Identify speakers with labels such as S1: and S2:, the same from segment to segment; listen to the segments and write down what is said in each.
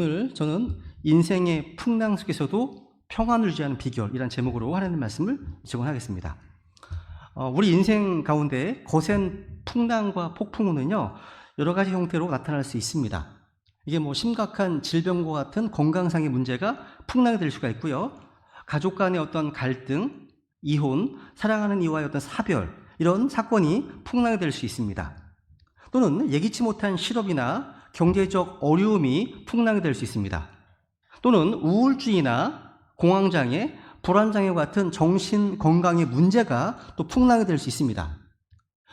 S1: 오늘 저는 인생의 풍랑 속에서도 평안을 유지하는 비결이라는 제목으로 하나님 말씀을 제공하겠습니다. 우리 인생 가운데 거센 풍랑과 폭풍우는요, 여러 가지 형태로 나타날 수 있습니다. 이게 심각한 질병과 같은 건강상의 문제가 풍랑이 될 수가 있고요. 가족 간의 어떤 갈등, 이혼, 사랑하는 이와의 어떤 사별, 이런 사건이 풍랑이 될 수 있습니다. 또는 예기치 못한 실업이나 경제적 어려움이 풍랑이 될 수 있습니다. 또는 우울증이나 공황장애, 불안장애 같은 정신건강의 문제가 또 풍랑이 될 수 있습니다.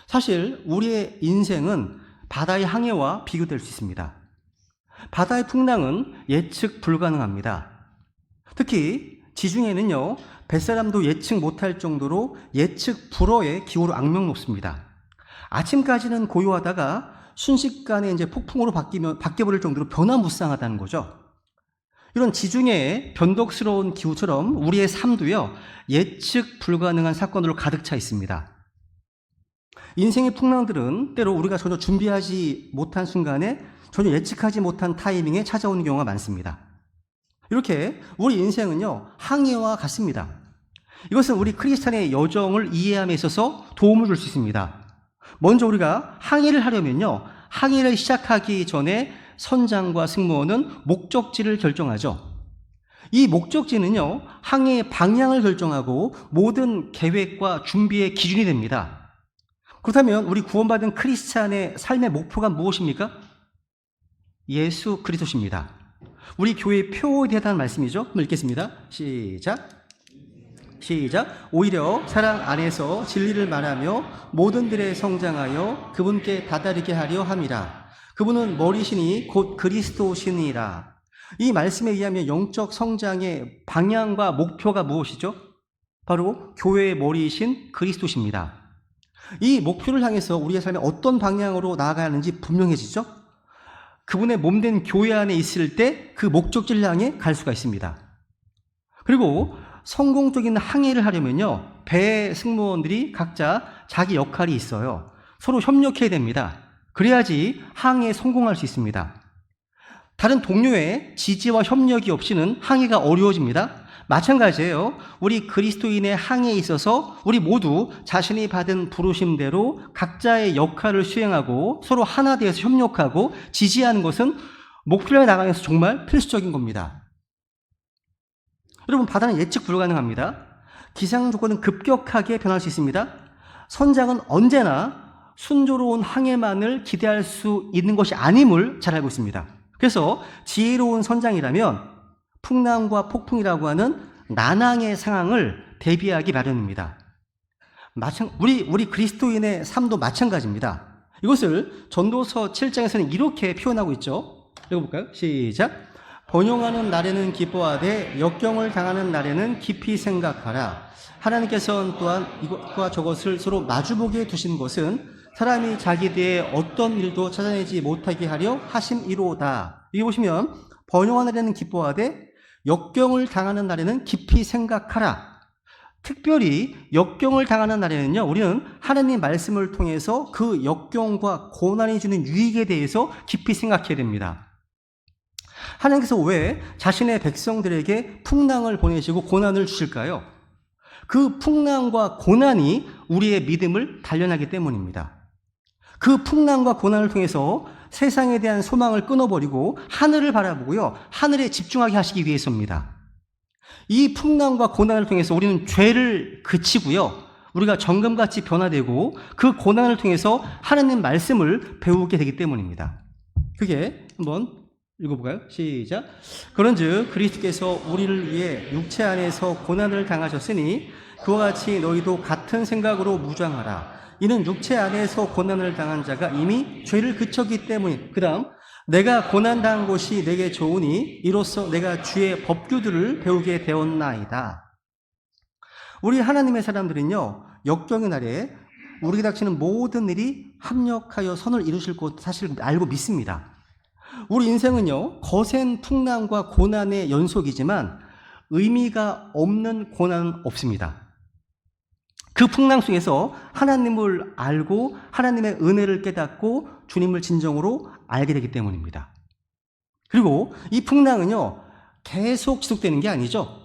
S1: 사실 우리의 인생은 바다의 항해와 비교될 수 있습니다. 바다의 풍랑은 예측 불가능합니다. 특히 지중해는요, 뱃사람도 예측 못할 정도로 예측 불허의 기후로 악명 높습니다. 아침까지는 고요하다가 순식간에 이제 폭풍으로 바뀌어버릴 정도로 변화무쌍하다는 거죠. 이런 지중해의 변덕스러운 기후처럼 우리의 삶도요, 예측 불가능한 사건으로 가득 차 있습니다. 인생의 풍랑들은 때로 우리가 전혀 준비하지 못한 순간에 전혀 예측하지 못한 타이밍에 찾아오는 경우가 많습니다. 이렇게 우리 인생은요, 항해와 같습니다. 이것은 우리 크리스찬의 여정을 이해함에 있어서 도움을 줄 수 있습니다. 먼저 우리가 항해를 하려면요, 항해를 시작하기 전에 선장과 승무원은 목적지를 결정하죠. 이 목적지는요, 항해의 방향을 결정하고 모든 계획과 준비의 기준이 됩니다. 그렇다면 우리 구원받은 크리스찬의 삶의 목표가 무엇입니까? 예수 그리스도십니다. 우리 교회의 표에 대한 말씀이죠. 한번 읽겠습니다. 시작. 오히려 사랑 안에서 진리를 말하며 모든들에 성장하여 그분께 다다르게 하려 함이라. 그분은 머리시니 곧 그리스도시니라. 이 말씀에 의하면 영적 성장의 방향과 목표가 무엇이죠? 바로 교회의 머리이신 그리스도십니다. 이 목표를 향해서 우리의 삶에 어떤 방향으로 나아가야 하는지 분명해지죠? 그분의 몸된 교회 안에 있을 때 그 목적지를 향해 갈 수가 있습니다. 그리고 성공적인 항해를 하려면요, 배 승무원들이 각자 자기 역할이 있어요. 서로 협력해야 됩니다. 그래야지 항해에 성공할 수 있습니다. 다른 동료의 지지와 협력이 없이는 항해가 어려워집니다. 마찬가지예요. 우리 그리스도인의 항해에 있어서 우리 모두 자신이 받은 부르심대로 각자의 역할을 수행하고 서로 하나 되어서 협력하고 지지하는 것은 목표를 나가면서 정말 필수적인 겁니다. 여러분, 바다는 예측 불가능합니다. 기상 조건은 급격하게 변할 수 있습니다. 선장은 언제나 순조로운 항해만을 기대할 수 있는 것이 아님을 잘 알고 있습니다. 그래서 지혜로운 선장이라면 풍랑과 폭풍이라고 하는 난항의 상황을 대비하기 마련입니다. 우리 그리스도인의 삶도 마찬가지입니다. 이것을 전도서 7장에서는 이렇게 표현하고 있죠. 읽어볼까요? 시작. 번영하는 날에는 기뻐하되 역경을 당하는 날에는 깊이 생각하라. 하나님께서는 또한 이것과 저것을 서로 마주보게 두신 것은 사람이 자기 뒤에 어떤 일도 찾아내지 못하게 하려 하심이로다. 여기 보시면 번영하는 날에는 기뻐하되 역경을 당하는 날에는 깊이 생각하라. 특별히 역경을 당하는 날에는요, 우리는 하나님 말씀을 통해서 그 역경과 고난이 주는 유익에 대해서 깊이 생각해야 됩니다. 하나님께서 왜 자신의 백성들에게 풍랑을 보내시고 고난을 주실까요? 그 풍랑과 고난이 우리의 믿음을 단련하기 때문입니다. 그 풍랑과 고난을 통해서 세상에 대한 소망을 끊어버리고 하늘을 바라보고요, 하늘에 집중하게 하시기 위해서입니다. 이 풍랑과 고난을 통해서 우리는 죄를 그치고요, 우리가 정금같이 변화되고 그 고난을 통해서 하나님 말씀을 배우게 되기 때문입니다. 그게 한번 읽어볼까요? 시작. 그런즉 그리스도께서 우리를 위해 육체 안에서 고난을 당하셨으니 그와 같이 너희도 같은 생각으로 무장하라. 이는 육체 안에서 고난을 당한 자가 이미 죄를 그쳤기 때문이. 그 다음, 내가 고난당한 것이 내게 좋으니 이로써 내가 주의 법규들을 배우게 되었나이다. 우리 하나님의 사람들은요, 역경의 날에 우리에게 닥치는 모든 일이 합력하여 선을 이루실 것 사실 알고 믿습니다. 우리 인생은요, 거센 풍랑과 고난의 연속이지만 의미가 없는 고난은 없습니다. 그 풍랑 속에서 하나님을 알고 하나님의 은혜를 깨닫고 주님을 진정으로 알게 되기 때문입니다. 그리고 이 풍랑은요, 계속 지속되는 게 아니죠.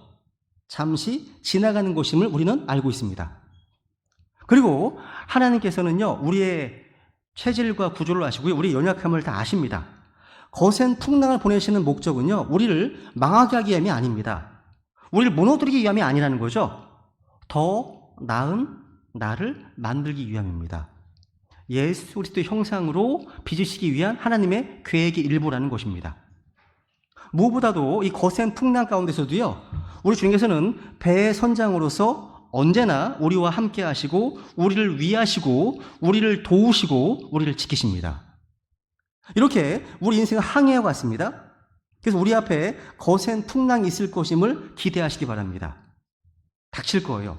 S1: 잠시 지나가는 것임을 우리는 알고 있습니다. 그리고 하나님께서는요, 우리의 체질과 구조를 아시고요, 우리의 연약함을 다 아십니다. 거센 풍랑을 보내시는 목적은요, 우리를 망하게 하기 위함이 아닙니다. 우리를 무너뜨리기 위함이 아니라는 거죠. 더 나은 나를 만들기 위함입니다. 예수 그리스도의 형상으로 빚으시기 위한 하나님의 계획의 일부라는 것입니다. 무엇보다도 이 거센 풍랑 가운데서도요, 우리 주님께서는 배의 선장으로서 언제나 우리와 함께 하시고 우리를 위하시고 우리를 도우시고 우리를 지키십니다. 이렇게 우리 인생은 항해와 같습니다. 그래서 우리 앞에 거센 풍랑이 있을 것임을 기대하시기 바랍니다. 닥칠 거예요.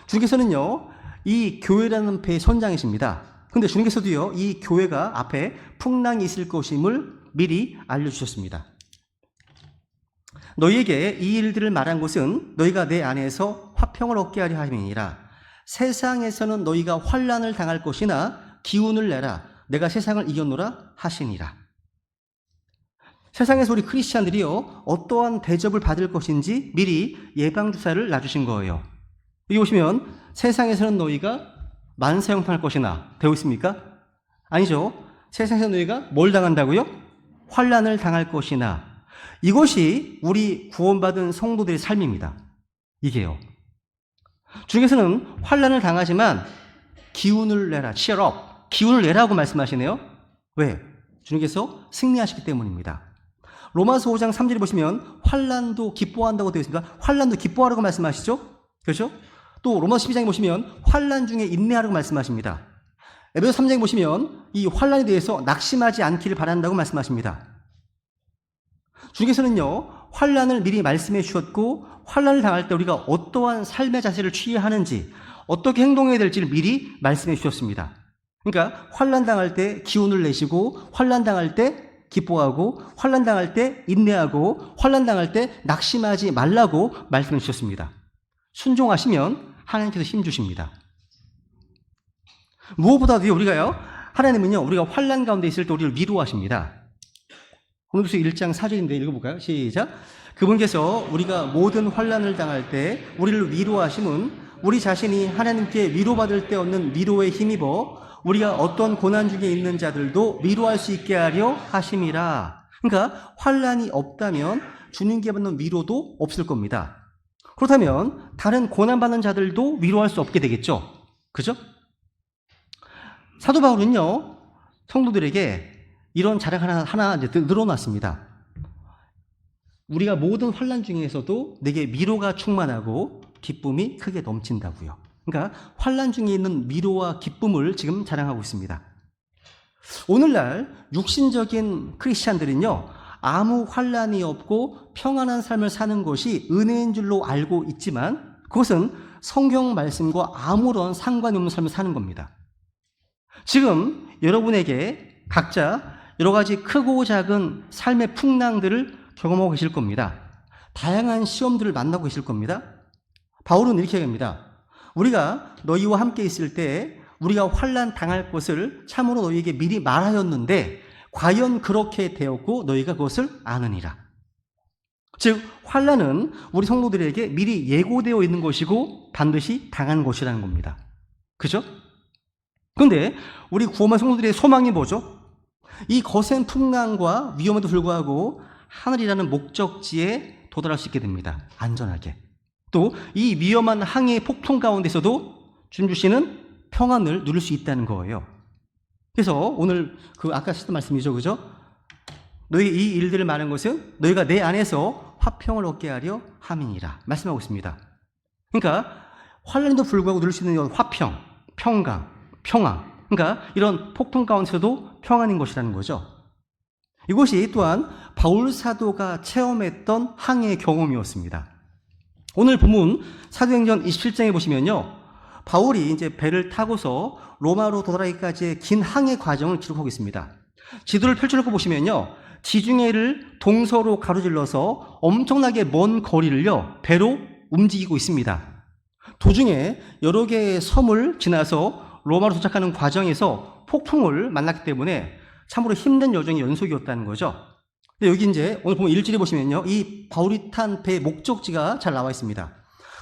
S1: 주님께서는요, 이 교회라는 배의 선장이십니다. 근데 주님께서도요, 이 교회가 앞에 풍랑이 있을 것임을 미리 알려주셨습니다. 너희에게 이 일들을 말한 것은 너희가 내 안에서 화평을 얻게 하려 함이니라. 세상에서는 너희가 환난을 당할 것이나 기운을 내라. 내가 세상을 이겼노라 하시니라. 세상에서 우리 크리스찬들이요, 어떠한 대접을 받을 것인지 미리 예방주사를 놔주신 거예요. 여기 보시면 세상에서는 너희가 만사형 당할 것이나 되어 있습니까? 아니죠. 세상에서 너희가 뭘 당한다고요? 환난을 당할 것이나. 이것이 우리 구원받은 성도들의 삶입니다. 이게요. 주님께서는 환난을 당하지만 기운을 내라, cheer up, 기운을 내라고 말씀하시네요. 왜? 주님께서 승리하시기 때문입니다. 로마서 5장 3절에 보시면 환난도 기뻐한다고 되어 있습니다. 환난도 기뻐하라고 말씀하시죠? 그렇죠? 또 로마서 12장에 보시면 환난 중에 인내하라고 말씀하십니다. 에베소 3장에 보시면 이 환난에 대해서 낙심하지 않기를 바란다고 말씀하십니다. 주님께서는요, 환난을 미리 말씀해 주셨고 환난을 당할 때 우리가 어떠한 삶의 자세를 취해야 하는지, 어떻게 행동해야 될지를 미리 말씀해 주셨습니다. 그러니까 환난 당할 때 기운을 내시고, 환난 당할 때 기뻐하고, 환난 당할 때 인내하고, 환난 당할 때 낙심하지 말라고 말씀해 주셨습니다. 순종하시면 하나님께서 힘 주십니다. 무엇보다도 우리가요, 하나님은요, 우리가 환난 가운데 있을 때 우리를 위로하십니다. 고린도서 1장 4절인데 읽어볼까요? 시작. 그분께서 우리가 모든 환난을 당할 때 우리를 위로하심은 우리 자신이 하나님께 위로받을 때 얻는 위로에 힘입어 우리가 어떤 고난 중에 있는 자들도 위로할 수 있게 하려 하심이라. 그러니까 환난이 없다면 주님께 받는 위로도 없을 겁니다. 그렇다면 다른 고난받는 자들도 위로할 수 없게 되겠죠. 그죠? 사도 바울은요, 성도들에게 이런 자랑 하나 이제 늘어놨습니다. 우리가 모든 환난 중에서도 내게 위로가 충만하고 기쁨이 크게 넘친다고요. 그러니까 환난 중에 있는 위로와 기쁨을 지금 자랑하고 있습니다. 오늘날 육신적인 크리스찬들은요, 아무 환난이 없고 평안한 삶을 사는 것이 은혜인 줄로 알고 있지만 그것은 성경 말씀과 아무런 상관이 없는 삶을 사는 겁니다. 지금 여러분에게 각자 여러 가지 크고 작은 삶의 풍랑들을 경험하고 계실 겁니다. 다양한 시험들을 만나고 계실 겁니다. 바울은 이렇게 얘기합니다. 우리가 너희와 함께 있을 때 우리가 환난 당할 것을 참으로 너희에게 미리 말하였는데 과연 그렇게 되었고 너희가 그것을 아느니라. 즉 환난은 우리 성도들에게 미리 예고되어 있는 것이고 반드시 당한 것이라는 겁니다. 그죠? 그런데 우리 구원받은 성도들의 소망이 뭐죠? 이 거센 풍랑과 위험에도 불구하고 하늘이라는 목적지에 도달할 수 있게 됩니다. 안전하게. 또 이 위험한 항해의 폭풍 가운데서도 주님 주시는 평안을 누릴 수 있다는 거예요. 그래서 오늘 그 아까 했던 말씀이죠. 그죠? 너희 이 일들을 말한 것은 너희가 내 안에서 화평을 얻게 하려 함이니라 말씀하고 있습니다. 그러니까 환난에도 불구하고 누릴 수 있는 화평, 평강, 평안, 그러니까 이런 폭풍 가운데서도 평안인 것이라는 거죠. 이것이 또한 바울 사도가 체험했던 항해의 경험이었습니다. 오늘 본문 사도행전 27장에 보시면요, 바울이 이제 배를 타고서 로마로 도달하기까지의 긴 항해 과정을 기록하고 있습니다. 지도를 펼쳐놓고 보시면요, 지중해를 동서로 가로질러서 엄청나게 먼 거리를요 배로 움직이고 있습니다. 도중에 여러 개의 섬을 지나서 로마로 도착하는 과정에서 폭풍을 만났기 때문에 참으로 힘든 여정의 연속이었다는 거죠. 근데 여기 이제 오늘 보면 1절에 보시면요. 이 바울이 탄 배의 목적지가 잘 나와 있습니다.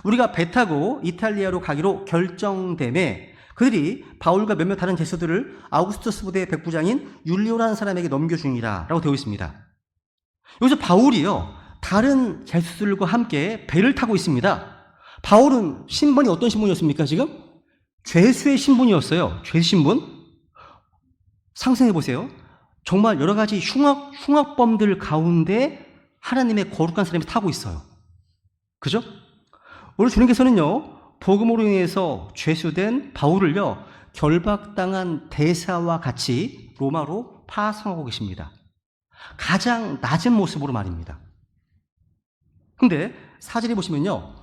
S1: 우리가 배 타고 이탈리아로 가기로 결정됨에 그들이 바울과 몇몇 다른 제수들을 아우구스투스 부대의 백부장인 율리오라는 사람에게 넘겨주니라 라고 되어 있습니다. 여기서 바울이요. 다른 제수들과 함께 배를 타고 있습니다. 바울은 신분이 어떤 신분이었습니까 지금? 죄수의 신분이었어요. 죄수 신분. 상상해 보세요. 정말 여러 가지 흉악범들 가운데 하나님의 거룩한 사람이 타고 있어요. 그죠? 오늘 주님께서는요, 복음으로 인해서 죄수된 바울을요, 결박당한 대사와 같이 로마로 파송하고 계십니다. 가장 낮은 모습으로 말입니다. 근데 사절에 보시면요,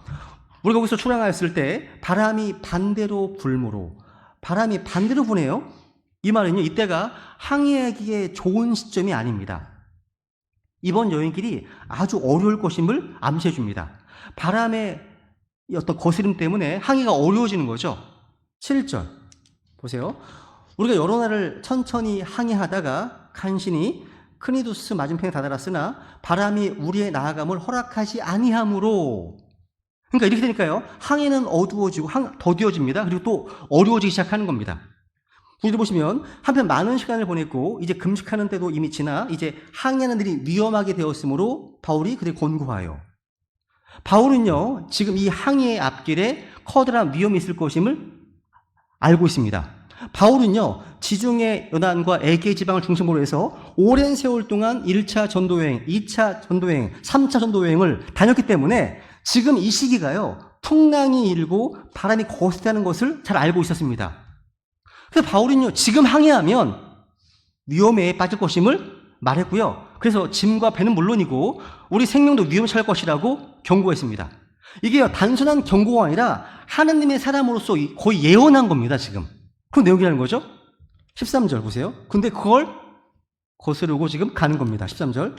S1: 우리가 거기서 출항하였을 때 바람이 반대로 불므로, 바람이 반대로 부네요. 이 말은요, 이때가 항해하기에 좋은 시점이 아닙니다. 이번 여행길이 아주 어려울 것임을 암시해 줍니다. 바람의 어떤 거스름 때문에 항해가 어려워지는 거죠. 7절 보세요. 우리가 여러 날을 천천히 항해하다가 간신히 크니두스 맞은편에 다다랐으나 바람이 우리의 나아감을 허락하지 아니하므로, 그러니까 이렇게 되니까요, 항해는 어두워지고 더디어집니다. 그리고 또 어려워지기 시작하는 겁니다. 우리도 보시면 한편 많은 시간을 보냈고 이제 금식하는 때도 이미 지나 이제 항해하는 일이 위험하게 되었으므로 바울이 그들을 권고하여, 바울은요 지금 이 항해의 앞길에 커다란 위험이 있을 것임을 알고 있습니다. 바울은요 지중해 연안과 에게 지방을 중심으로 해서 오랜 세월 동안 1차 전도여행, 2차 전도여행, 3차 전도여행을 다녔기 때문에 지금 이 시기가요 풍랑이 일고 바람이 거세다는 것을 잘 알고 있었습니다. 그래서 바울은요 지금 항해하면 위험에 빠질 것임을 말했고요. 그래서 짐과 배는 물론이고 우리 생명도 위험에 처할 것이라고 경고했습니다. 이게 단순한 경고가 아니라 하나님의 사람으로서 거의 예언한 겁니다. 지금 그 내용이라는 거죠. 13절 보세요. 근데 그걸 거스르고 지금 가는 겁니다. 13절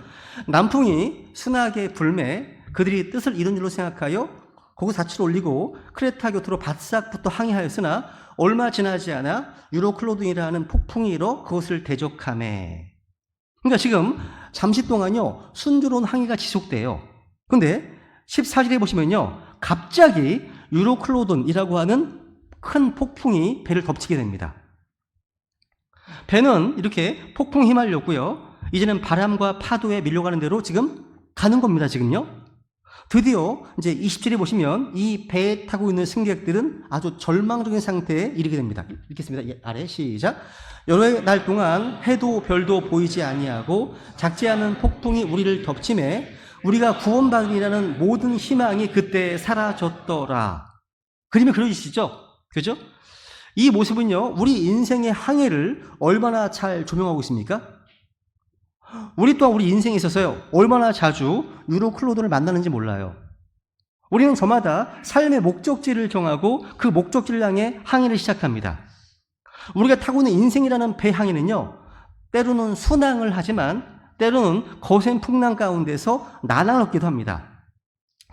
S1: 남풍이 순하게 불매 그들이 뜻을 이룬 줄로 생각하여 거기서 닻을 올리고 크레타 곁으로 바싹부터 항해하였으나 얼마 지나지 않아 유로클로든이라는 폭풍이 일어 그것을 대적하매. 그러니까 지금 잠시 동안요 순조로운 항해가 지속돼요. 근데 14절에 보시면요 갑자기 유로클로든이라고 하는 큰 폭풍이 배를 덮치게 됩니다. 배는 이렇게 폭풍에 휘말렸고요. 이제는 바람과 파도에 밀려가는 대로 지금 가는 겁니다. 지금요. 드디어 이제 20절에 보시면 이 배에 타고 있는 승객들은 아주 절망적인 상태에 이르게 됩니다. 읽겠습니다. 아래 시작. 여러 날 동안 해도 별도 보이지 아니하고 작지 않은 폭풍이 우리를 덮침에 우리가 구원받으리라는 모든 희망이 그때 사라졌더라. 그림이 그려지시죠? 그죠? 이 모습은요 우리 인생의 항해를 얼마나 잘 조명하고 있습니까? 우리 또한 우리 인생에 있어서요 얼마나 자주 유로클로든을 만나는지 몰라요. 우리는 저마다 삶의 목적지를 정하고 그 목적지를 향해 항해를 시작합니다. 우리가 타고 있는 인생이라는 배 항해는요 때로는 순항을 하지만 때로는 거센 풍랑 가운데서 난항을 얻기도 합니다.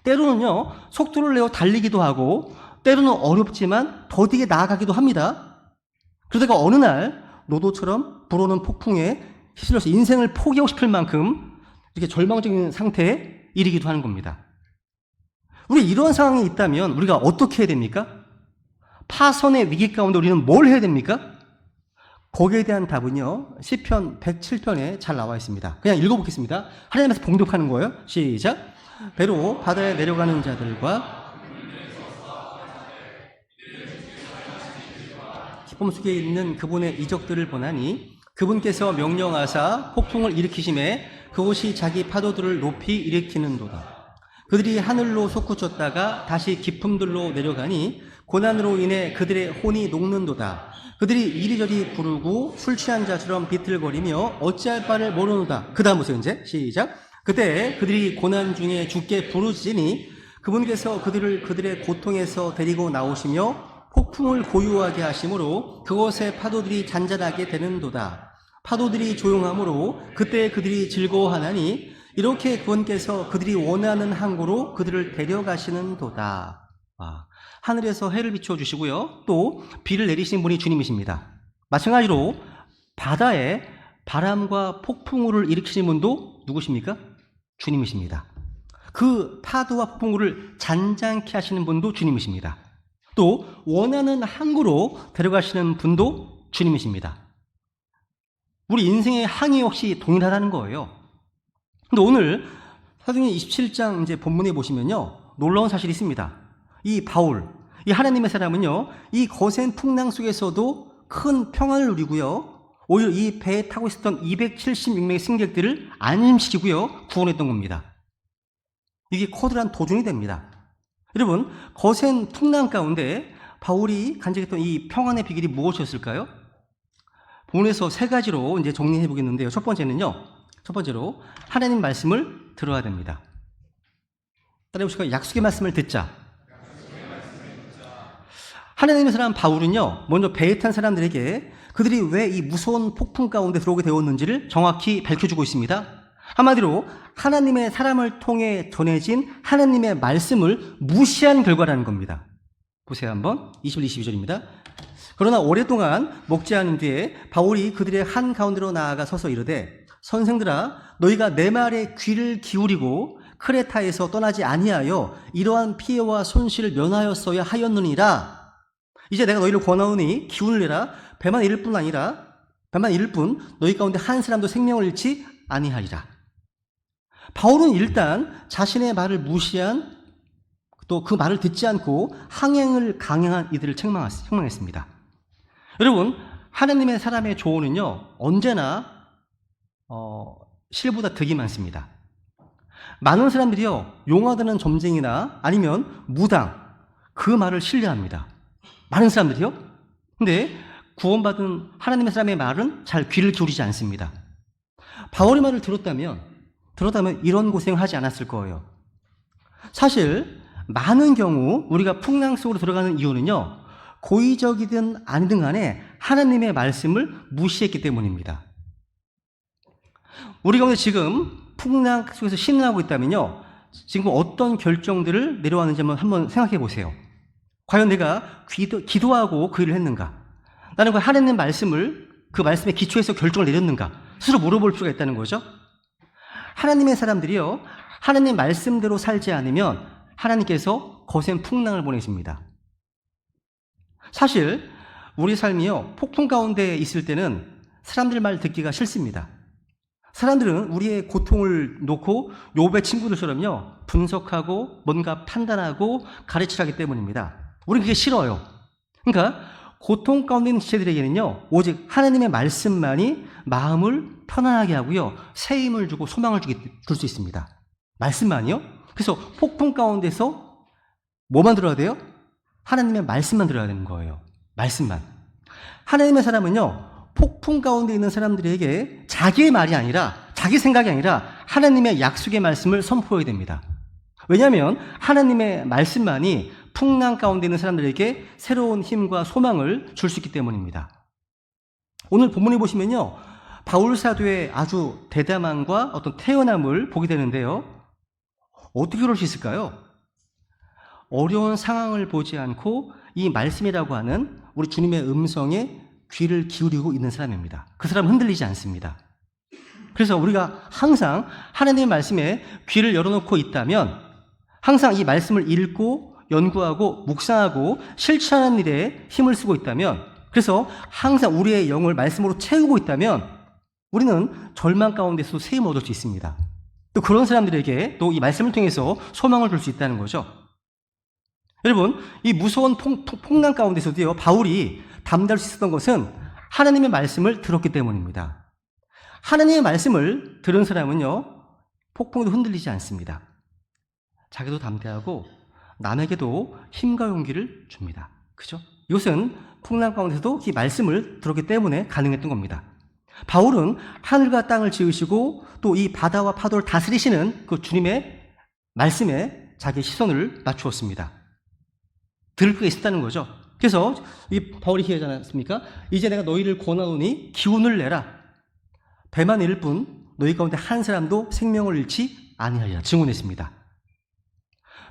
S1: 때로는요 속도를 내어 달리기도 하고 때로는 어렵지만 더디게 나아가기도 합니다. 그러다가 어느 날 노도처럼 불어오는 폭풍에 휩쓸려서 인생을 포기하고 싶을 만큼 이렇게 절망적인 상태에 이르기도 하는 겁니다. 우리 이런 상황이 있다면 우리가 어떻게 해야 됩니까? 파선의 위기 가운데 우리는 뭘 해야 됩니까? 거기에 대한 답은요 시편 107편에 잘 나와 있습니다. 그냥 읽어보겠습니다. 하나님께서 봉독하는 거예요. 시작. 배로 바다에 내려가는 자들과 기쁨 속에 있는 그분의 이적들을 보나니 그분께서 명령하사 폭풍을 일으키심에 그곳이 자기 파도들을 높이 일으키는도다. 그들이 하늘로 솟구쳤다가 다시 깊음들로 내려가니 고난으로 인해 그들의 혼이 녹는도다. 그들이 이리저리 구르고 술 취한 자처럼 비틀거리며 어찌할 바를 모르노다. 그 다음 보세요. 이제 시작. 그때 그들이 고난 중에 주께 부르짖으니 그분께서 그들을 그들의 고통에서 데리고 나오시며 폭풍을 고요하게 하심으로 그곳의 파도들이 잔잔하게 되는도다. 파도들이 조용하므로 그때 그들이 즐거워하나니 이렇게 그분께서 그들이 원하는 항구로 그들을 데려가시는도다. 하늘에서 해를 비춰주시고요. 또 비를 내리시는 분이 주님이십니다. 마찬가지로 바다에 바람과 폭풍우를 일으키시는 분도 누구십니까? 주님이십니다. 그 파도와 폭풍우를 잔잔케 하시는 분도 주님이십니다. 또 원하는 항구로 데려가시는 분도 주님이십니다. 우리 인생의 항이 역시 동일하다는 거예요. 근데 오늘 사도행전 27장 이제 본문에 보시면요, 놀라운 사실이 있습니다. 이 바울, 이 하나님의 사람은요, 이 거센 풍랑 속에서도 큰 평안을 누리고요, 오히려 이 배에 타고 있었던 276명의 승객들을 안심시키고요, 구원했던 겁니다. 이게 커다란 도전이 됩니다. 여러분, 거센 풍랑 가운데 바울이 간직했던 이 평안의 비결이 무엇이었을까요? 본문에서 세 가지로 이제 정리해 보겠는데요. 첫 번째로 하나님 말씀을 들어야 됩니다. 따라해 보실까요? 약속의 말씀을 듣자. 하나님의 사람 바울은요, 먼저 배에 탄 사람들에게 그들이 왜 이 무서운 폭풍 가운데 들어오게 되었는지를 정확히 밝혀주고 있습니다. 한마디로 하나님의 사람을 통해 전해진 하나님의 말씀을 무시한 결과라는 겁니다. 보세요 한번. 21, 22절입니다. 그러나 오랫동안 먹지 않은 뒤에 바울이 그들의 한가운데로 나아가 서서 이르되, 선생들아, 너희가 내 말에 귀를 기울이고 크레타에서 떠나지 아니하여 이러한 피해와 손실을 면하였어야 하였느니라. 이제 내가 너희를 권하오니 기운을 내라. 배만 잃을 뿐 너희 가운데 한 사람도 생명을 잃지 아니하리라. 바울은 일단 자신의 말을 무시한, 또 그 말을 듣지 않고 항행을 강행한 이들을 책망했습니다. 여러분, 하나님의 사람의 조언은요, 언제나 실보다 득이 많습니다. 많은 사람들이요, 용화되는 점쟁이나 아니면 무당, 그 말을 신뢰합니다. 많은 사람들이요. 근데 구원받은 하나님의 사람의 말은 잘 귀를 기울이지 않습니다. 바울의 말을 들었다면 이런 고생을 하지 않았을 거예요. 사실 많은 경우 우리가 풍랑 속으로 들어가는 이유는요, 고의적이든 아니든 간에 하나님의 말씀을 무시했기 때문입니다. 우리가 오늘 지금 풍랑 속에서 신음하고 있다면요, 지금 어떤 결정들을 내려왔는지 한번 생각해 보세요. 과연 내가 기도하고 그 일을 했는가? 나는 그 하나님의 말씀을, 그 말씀에 기초해서 결정을 내렸는가? 스스로 물어볼 필요가 있다는 거죠. 하나님의 사람들이요, 하나님 말씀대로 살지 않으면 하나님께서 거센 풍랑을 보내십니다. 사실 우리 삶이요, 폭풍 가운데 있을 때는 사람들 말 듣기가 싫습니다. 사람들은 우리의 고통을 놓고 욥의 친구들처럼요, 분석하고 뭔가 판단하고 가르치라기 때문입니다. 우리는 그게 싫어요. 그러니까 고통 가운데 있는 지체들에게는요, 오직 하나님의 말씀만이 마음을 편안하게 하고요, 새 힘을 주고 소망을 줄 수 있습니다. 말씀만이요. 그래서 폭풍 가운데서 뭐만 들어야 돼요? 하나님의 말씀만 들어야 되는 거예요. 말씀만. 하나님의 사람은요, 폭풍 가운데 있는 사람들에게 자기의 말이 아니라, 자기 생각이 아니라 하나님의 약속의 말씀을 선포해야 됩니다. 왜냐하면 하나님의 말씀만이 풍랑 가운데 있는 사람들에게 새로운 힘과 소망을 줄 수 있기 때문입니다. 오늘 본문에 보시면요, 바울 사도의 아주 대담함과 어떤 태연함을 보게 되는데요, 어떻게 그럴 수 있을까요? 어려운 상황을 보지 않고 이 말씀이라고 하는 우리 주님의 음성에 귀를 기울이고 있는 사람입니다. 그 사람은 흔들리지 않습니다. 그래서 우리가 항상 하나님의 말씀에 귀를 열어놓고 있다면, 항상 이 말씀을 읽고 연구하고 묵상하고 실천하는 일에 힘을 쓰고 있다면, 그래서 항상 우리의 영을 말씀으로 채우고 있다면 우리는 절망 가운데서 새 힘을 얻을 수 있습니다. 또 그런 사람들에게 또 이 말씀을 통해서 소망을 줄 수 있다는 거죠. 여러분, 이 무서운 풍랑 가운데서도요, 바울이 담대할 수 있었던 것은 하나님의 말씀을 들었기 때문입니다. 하나님의 말씀을 들은 사람은요, 폭풍에도 흔들리지 않습니다. 자기도 담대하고 남에게도 힘과 용기를 줍니다. 그죠? 이것은 풍랑 가운데서도 이 말씀을 들었기 때문에 가능했던 겁니다. 바울은 하늘과 땅을 지으시고 또 이 바다와 파도를 다스리시는 그 주님의 말씀에 자기의 시선을 맞추었습니다. 들을 게 있었다는 거죠. 그래서 이 바울이 얘기하지 않았습니까? 이제 내가 너희를 권하노니 기운을 내라. 배만 잃을 뿐 너희 가운데 한 사람도 생명을 잃지 아니하리라 증언했습니다.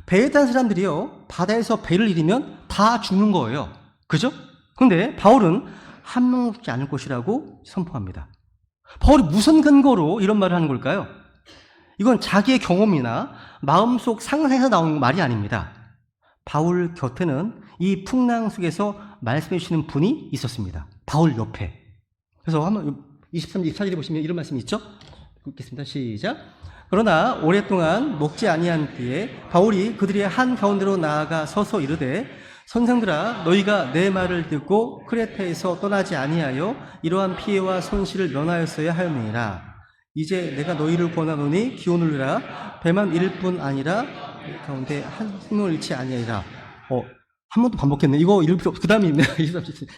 S1: 배에 탄 사람들이요, 바다에서 배를 잃으면 다 죽는 거예요. 그죠? 근데 바울은 한 명 죽지 않을 것이라고 선포합니다. 바울이 무슨 근거로 이런 말을 하는 걸까요? 이건 자기의 경험이나 마음속 상상에서 나오는 말이 아닙니다. 바울 곁에는 이 풍랑 속에서 말씀해 주시는 분이 있었습니다. 바울 옆에. 그래서 한번 23절, 24절에 보시면 이런 말씀이 있죠? 읽겠습니다. 시작. 그러나 오랫동안 먹지 아니한 뒤에 바울이 그들의 한 가운데로 나아가 서서 이르되 선생들아 너희가 내 말을 듣고 크레타에서 떠나지 아니하여 이러한 피해와 손실을 면하였어야 하였느니라. 이제 내가 너희를 권하노니 기온을 내라. 배만 잃을 뿐 아니라 가운데 한 생명을 잃지 아니하리라. 한 번 더 반복했네. 이거 읽을 필요 없어. 그 다음에 있네요.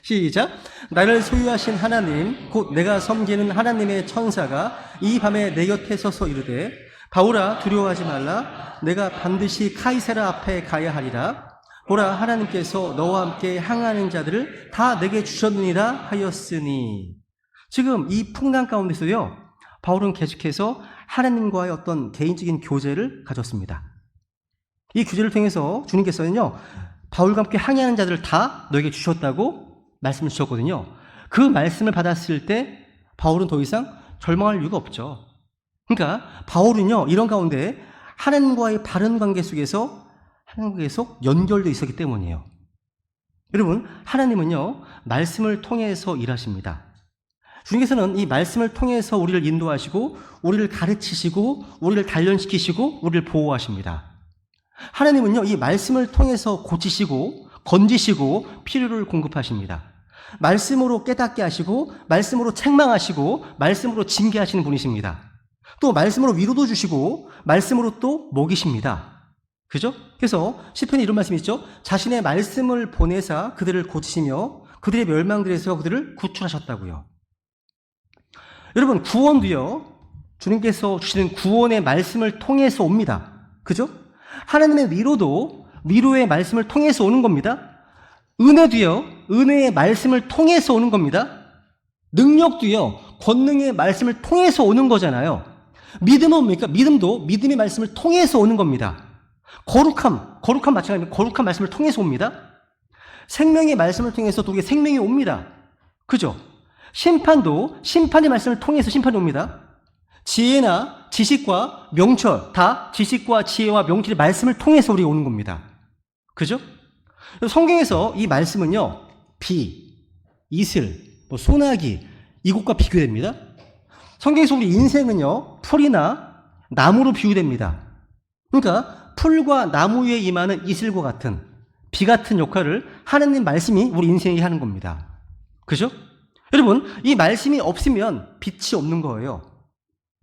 S1: 시작. 나를 소유하신 하나님, 곧 내가 섬기는 하나님의 천사가 이 밤에 내 곁에 서서 이르되 바울아 두려워하지 말라. 내가 반드시 카이사라 앞에 가야 하리라. 보라 하나님께서 너와 함께 향하는 자들을 다 내게 주셨느니라 하였으니. 지금 이 풍랑 가운데서요, 바울은 계속해서 하나님과의 어떤 개인적인 교제를 가졌습니다. 이 교제를 통해서 주님께서는요, 바울과 함께 항해하는 자들을 다 너에게 주셨다고 말씀을 주셨거든요. 그 말씀을 받았을 때 바울은 더 이상 절망할 이유가 없죠. 그러니까 바울은요, 이런 가운데 하나님과의 바른 관계 속에서 하나님과 계속 연결되어 있었기 때문이에요. 여러분, 하나님은요, 말씀을 통해서 일하십니다. 주님께서는 이 말씀을 통해서 우리를 인도하시고 우리를 가르치시고 우리를 단련시키시고 우리를 보호하십니다. 하나님은요, 이 말씀을 통해서 고치시고 건지시고 필요를 공급하십니다. 말씀으로 깨닫게 하시고 말씀으로 책망하시고 말씀으로 징계하시는 분이십니다. 또 말씀으로 위로도 주시고 말씀으로 또 먹이십니다. 그죠? 그래서 시편에 이런 말씀이 있죠. 자신의 말씀을 보내사 그들을 고치시며 그들의 멸망들에서 그들을 구출하셨다고요. 여러분, 구원도요, 주님께서 주시는 구원의 말씀을 통해서 옵니다. 그죠? 하나님의 위로도 위로의 말씀을 통해서 오는 겁니다. 은혜도요, 은혜의 말씀을 통해서 오는 겁니다. 능력도요, 권능의 말씀을 통해서 오는 거잖아요. 믿음은 뭡니까? 믿음도 믿음의 말씀을 통해서 오는 겁니다. 거룩함 마찬가지입니다. 거룩한 말씀을 통해서 옵니다. 생명의 말씀을 통해서 또 생명이 옵니다. 그죠? 심판도 심판의 말씀을 통해서 심판이 옵니다. 지혜나 지식과 명철, 다 지식과 지혜와 명철의 말씀을 통해서 우리가 오는 겁니다. 그죠? 성경에서 이 말씀은요, 비, 이슬, 소나기, 이것과 비교됩니다. 성경에서 우리 인생은요, 풀이나 나무로 비유됩니다. 그러니까 풀과 나무 위에 임하는 이슬과 같은 비 같은 역할을 하나님 말씀이 우리 인생에게 하는 겁니다. 그죠? 여러분, 이 말씀이 없으면 빛이 없는 거예요.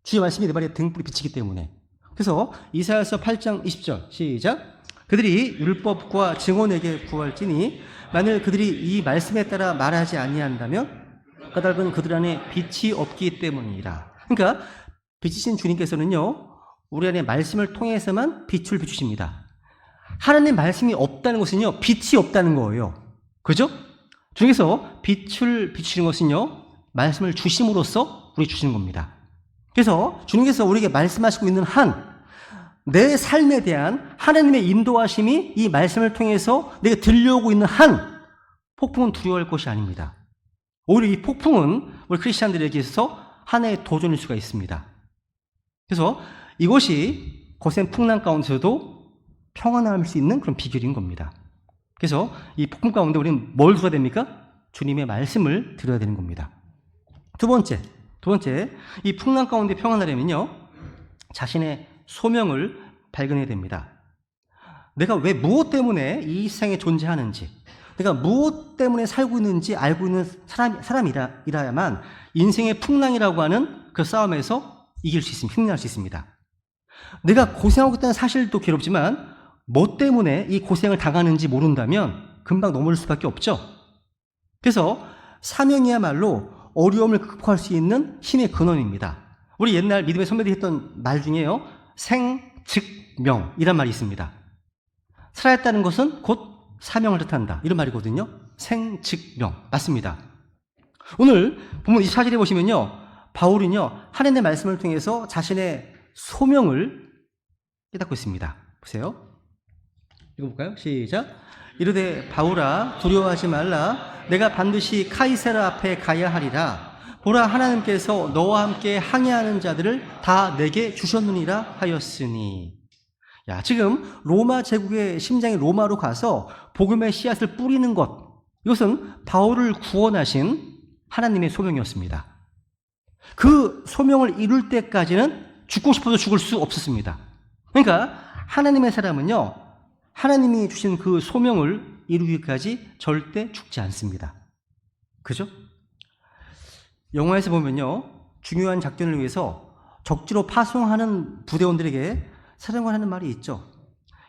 S1: 주의 말씀이 내 발에 등불이 비치기 때문에. 그래서 이사야서 8장 20절 시작. 그들이 율법과 증언에게 구할지니 만일 그들이 이 말씀에 따라 말하지 아니한다면 까닭은 그들 안에 빛이 없기 때문이라. 그러니까 빛이신 주님께서는요, 우리 안에 말씀을 통해서만 빛을 비추십니다. 하나님 말씀이 없다는 것은요, 빛이 없다는 거예요. 그죠? 주님께서 빛을 비추시는 것은요, 말씀을 주심으로써 우리 주시는 겁니다. 그래서 주님께서 우리에게 말씀하시고 있는 한 내 삶에 대한 하나님의 인도하심이 이 말씀을 통해서 내게 들려오고 있는 한 폭풍은 두려워할 것이 아닙니다. 오히려 이 폭풍은 우리 크리스찬들에게 있어서 하나의 도전일 수가 있습니다. 그래서 이것이 거센 풍랑 가운데서도 평안할 수 있는 그런 비결인 겁니다. 그래서 이 폭풍 가운데 우리는 뭘 들어야 됩니까? 주님의 말씀을 들어야 되는 겁니다. 두 번째, 이 풍랑 가운데 평안하려면요, 자신의 소명을 발견해야 됩니다. 내가 왜 무엇 때문에 이 세상에 존재하는지, 내가 무엇 때문에 살고 있는지 알고 있는 사람이라야만 인생의 풍랑이라고 하는 그 싸움에서 이길 수 있습니다. 승리할 수 있습니다. 내가 고생하고 있다는 사실도 괴롭지만 뭐 때문에 이 고생을 당하는지 모른다면 금방 넘어질 수밖에 없죠. 그래서 사명이야말로 어려움을 극복할 수 있는 힘의 근원입니다. 우리 옛날 믿음의 선배들이 했던 말 중에요, 생, 즉, 명 이란 말이 있습니다. 살아있다는 것은 곧 사명을 뜻한다, 이런 말이거든요. 생, 즉, 명. 맞습니다. 오늘 본문 24절에 보시면요, 바울은요, 하나님의 말씀을 통해서 자신의 소명을 깨닫고 있습니다. 보세요. 읽어볼까요? 시작. 이르되 바울아 두려워하지 말라. 내가 반드시 카이사라 앞에 가야 하리라. 보라, 하나님께서 너와 함께 항해하는 자들을 다 내게 주셨느니라 하였으니. 야, 지금 로마 제국의 심장이 로마로 가서 복음의 씨앗을 뿌리는 것, 이것은 바울을 구원하신 하나님의 소명이었습니다. 그 소명을 이룰 때까지는 죽고 싶어도 죽을 수 없었습니다. 그러니까 하나님의 사람은요, 하나님이 주신 그 소명을 이루기까지 절대 죽지 않습니다. 그죠? 영화에서 보면요, 중요한 작전을 위해서 적지로 파송하는 부대원들에게 사령관 하는 말이 있죠.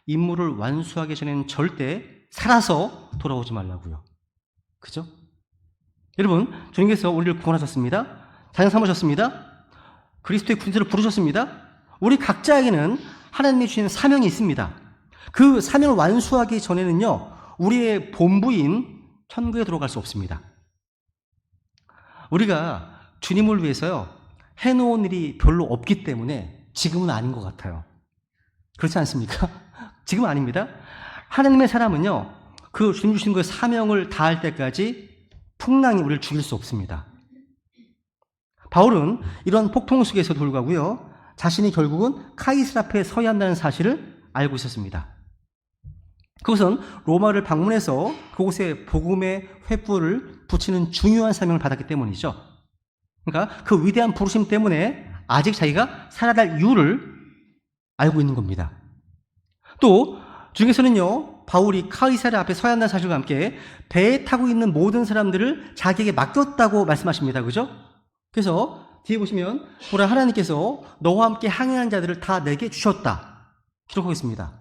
S1: 임무를 완수하기 전에는 절대 살아서 돌아오지 말라고요. 그죠? 여러분, 주님께서 우리를 구원하셨습니다. 자녀 삼으셨습니다. 그리스도의 군대로 부르셨습니다. 우리 각자에게는 하나님이 주신 사명이 있습니다. 그 사명을 완수하기 전에는요, 우리의 본부인 천국에 들어갈 수 없습니다. 우리가 주님을 위해서요, 해놓은 일이 별로 없기 때문에 지금은 아닌 것 같아요. 그렇지 않습니까? 지금은 아닙니다. 하나님의 사람은요, 그 주님 주신 그 사명을 다할 때까지 풍랑이 우리를 죽일 수 없습니다. 바울은 이런 폭풍 속에서도 불구하고요, 자신이 결국은 카이사 앞에 서야 한다는 사실을 알고 있었습니다. 그것은 로마를 방문해서 그곳에 복음의 횃불을 붙이는 중요한 사명을 받았기 때문이죠. 그러니까 그 위대한 부르심 때문에 아직 자기가 살아갈 이유를 알고 있는 겁니다. 또 주님께서는요, 바울이 카이사랴 앞에 서야 한다는 사실과 함께 배에 타고 있는 모든 사람들을 자기에게 맡겼다고 말씀하십니다. 그죠? 그래서 뒤에 보시면 보라, 하나님께서 너와 함께 항해한 자들을 다 내게 주셨다 기록하고 있습니다.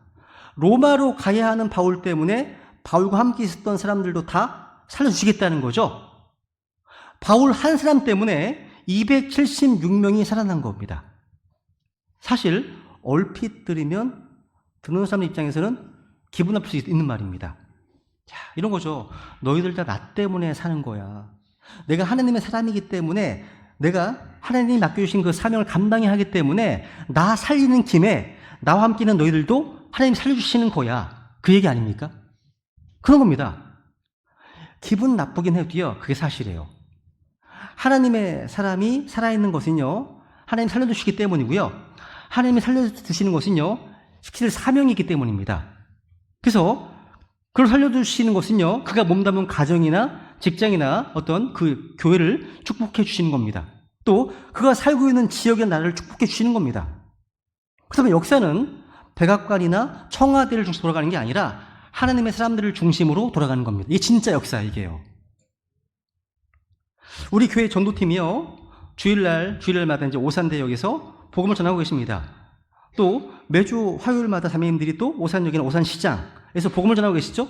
S1: 로마로 가야 하는 바울 때문에 바울과 함께 있었던 사람들도 다 살려주시겠다는 거죠. 바울 한 사람 때문에 276명이 살아난 겁니다. 사실 얼핏 들으면 듣는 사람 입장에서는 기분 나쁠 수 있는 말입니다. 자, 이런 거죠. 너희들 다 나 때문에 사는 거야. 내가 하나님의 사람이기 때문에, 내가 하나님이 맡겨주신 그 사명을 감당해야 하기 때문에 나 살리는 김에 나와 함께 있는 너희들도 하나님이 살려주시는 거야. 그 얘기 아닙니까? 그런 겁니다. 기분 나쁘긴 해도요, 그게 사실이에요. 하나님의 사람이 살아있는 것은요, 하나님 살려주시기 때문이고요, 하나님이 살려주시는 것은요, 시킬 사명이 있기 때문입니다. 그래서 그걸 살려주시는 것은요, 그가 몸담은 가정이나 직장이나 어떤 그 교회를 축복해 주시는 겁니다. 또 그가 살고 있는 지역의 나라를 축복해 주시는 겁니다. 그렇다면 역사는 백악관이나 청와대를 중심으로 돌아가는 게 아니라 하나님의 사람들을 중심으로 돌아가는 겁니다. 이게 진짜 역사, 이게요. 우리 교회 전도팀이요, 주일날마다 이제 오산대역에서 복음을 전하고 계십니다. 또 매주 화요일마다 자매님들이 또 오산역이나 오산시장에서 복음을 전하고 계시죠?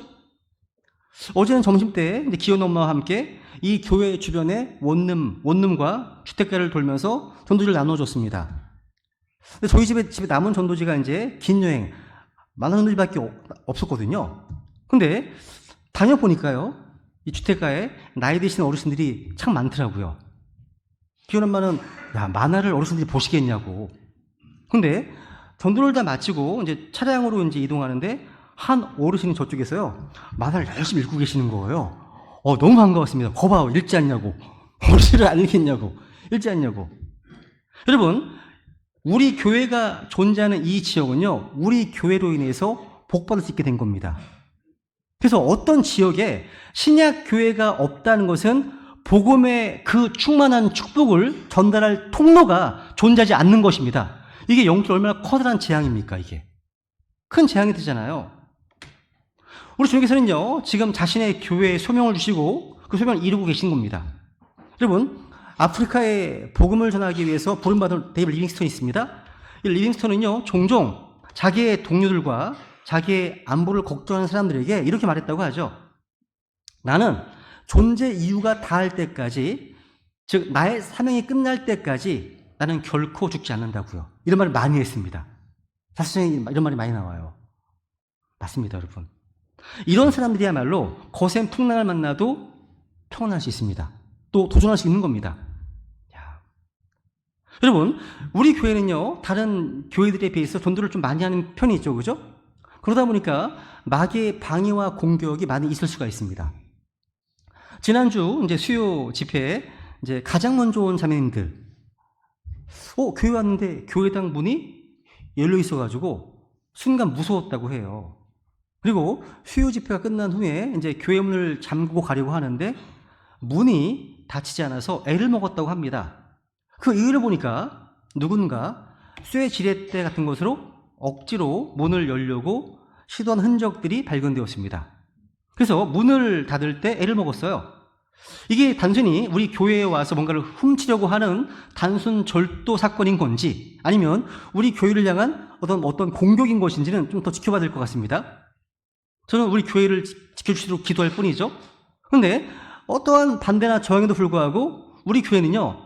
S1: 어제는 점심때 이제 기혼 엄마와 함께 이 교회 주변에 원룸과 주택가를 돌면서 전도지를 나눠줬습니다. 근데 저희 집에 남은 전도지가 이제 긴 여행, 만원 전도지밖에 없었거든요. 근데 다녀보니까요, 이 주택가에 나이 드신 어르신들이 참 많더라고요. 기혼 엄마는, 야, 만화를 어르신들이 보시겠냐고. 근데 전도를 다 마치고 이제 차량으로 이제 이동하는데 한 어르신이 저쪽에서요, 만화를 열심히 읽고 계시는 거예요. 너무 반가웠습니다. 거봐, 읽지 않냐고. 어르신을 안 읽겠냐고. 읽지 않냐고. 여러분, 우리 교회가 존재하는 이 지역은요, 우리 교회로 인해서 복받을 수 있게 된 겁니다. 그래서 어떤 지역에 신약 교회가 없다는 것은 복음의 그 충만한 축복을 전달할 통로가 존재하지 않는 것입니다. 이게 영적으로 얼마나 커다란 재앙입니까, 이게. 큰 재앙이 되잖아요. 우리 주님께서는요, 지금 자신의 교회에 소명을 주시고 그 소명을 이루고 계신 겁니다. 여러분, 아프리카에 복음을 전하기 위해서 부름받은 데이비드 리빙스턴이 있습니다. 이 리빙스턴은요, 종종 자기의 동료들과 자기의 안보를 걱정하는 사람들에게 이렇게 말했다고 하죠. 나는 존재 이유가 다할 때까지, 즉 나의 사명이 끝날 때까지 나는 결코 죽지 않는다고요. 이런 말을 많이 했습니다. 사실은 이런 말이 많이 나와요. 맞습니다, 여러분. 이런 사람들이야말로 거센 풍랑을 만나도 평안할 수 있습니다. 또 도전할 수 있는 겁니다. 여러분, 우리 교회는요, 다른 교회들에 비해서 전도를 좀 많이 하는 편이 있죠, 그죠? 그러다 보니까 마귀의 방해와 공격이 많이 있을 수가 있습니다. 지난주 이제 수요 집회에 이제 가장 먼저 온 자매님들, 교회 왔는데 교회당 문이 열려 있어가지고 순간 무서웠다고 해요. 그리고 수요 집회가 끝난 후에 이제 교회 문을 잠그고 가려고 하는데 문이 닫히지 않아서 애를 먹었다고 합니다. 그 이유를 보니까 누군가 쇠 지렛대 같은 것으로 억지로 문을 열려고 시도한 흔적들이 발견되었습니다. 그래서 문을 닫을 때 애를 먹었어요. 이게 단순히 우리 교회에 와서 뭔가를 훔치려고 하는 단순 절도 사건인 건지 아니면 우리 교회를 향한 어떤 공격인 것인지는 좀 더 지켜봐야 될 것 같습니다. 저는 우리 교회를 지켜주시도록 기도할 뿐이죠. 그런데 어떠한 반대나 저항에도 불구하고 우리 교회는요,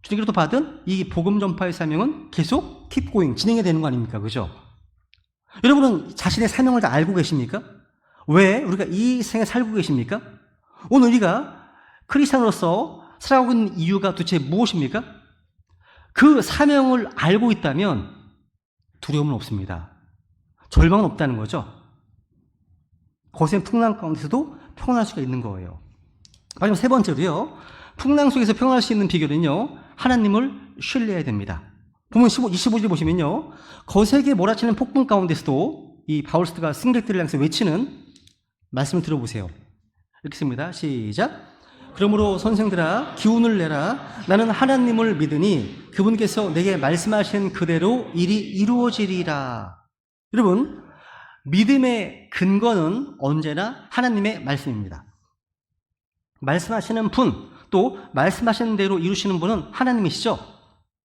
S1: 주님께로부터 받은 이 복음 전파의 사명은 계속 keep going, 진행해야 되는 거 아닙니까? 그죠? 여러분은 자신의 사명을 다 알고 계십니까? 왜 우리가 이 생에 살고 계십니까? 오늘 우리가 크리스찬으로서 살아가고 있는 이유가 도대체 무엇입니까? 그 사명을 알고 있다면 두려움은 없습니다. 절망은 없다는 거죠. 거센 풍랑 가운데서도 평안할 수가 있는 거예요. 마지막 세 번째로요, 풍랑 속에서 평안할 수 있는 비결은요, 하나님을 신뢰해야 됩니다. 보면 25절 보시면요, 거세게 몰아치는 폭풍 가운데서도 이 바울스트가 승객들을 향해서 외치는 말씀을 들어보세요. 이렇게 씁니다. 시작. 그러므로 선생들아 기운을 내라. 나는 하나님을 믿으니 그분께서 내게 말씀하신 그대로 일이 이루어지리라. 여러분, 믿음의 근거는 언제나 하나님의 말씀입니다. 말씀하시는 분, 또 말씀하시는 대로 이루시는 분은 하나님이시죠.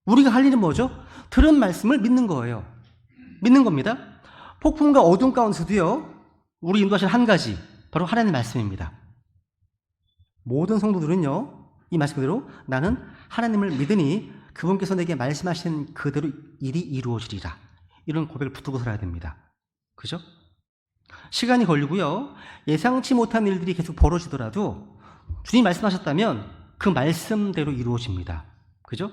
S1: 우리가 할 일은 뭐죠? 들은 말씀을 믿는 거예요. 믿는 겁니다. 폭풍과 어둠 가운데서도요, 우리 인도하신 한 가지, 바로 하나님의 말씀입니다. 모든 성도들은요, 이 말씀 그대로 나는 하나님을 믿으니 그분께서 내게 말씀하신 그대로 일이 이루어지리라. 이런 고백을 붙들고 살아야 됩니다. 그죠? 시간이 걸리고요, 예상치 못한 일들이 계속 벌어지더라도 주님이 말씀하셨다면 그 말씀대로 이루어집니다. 그죠?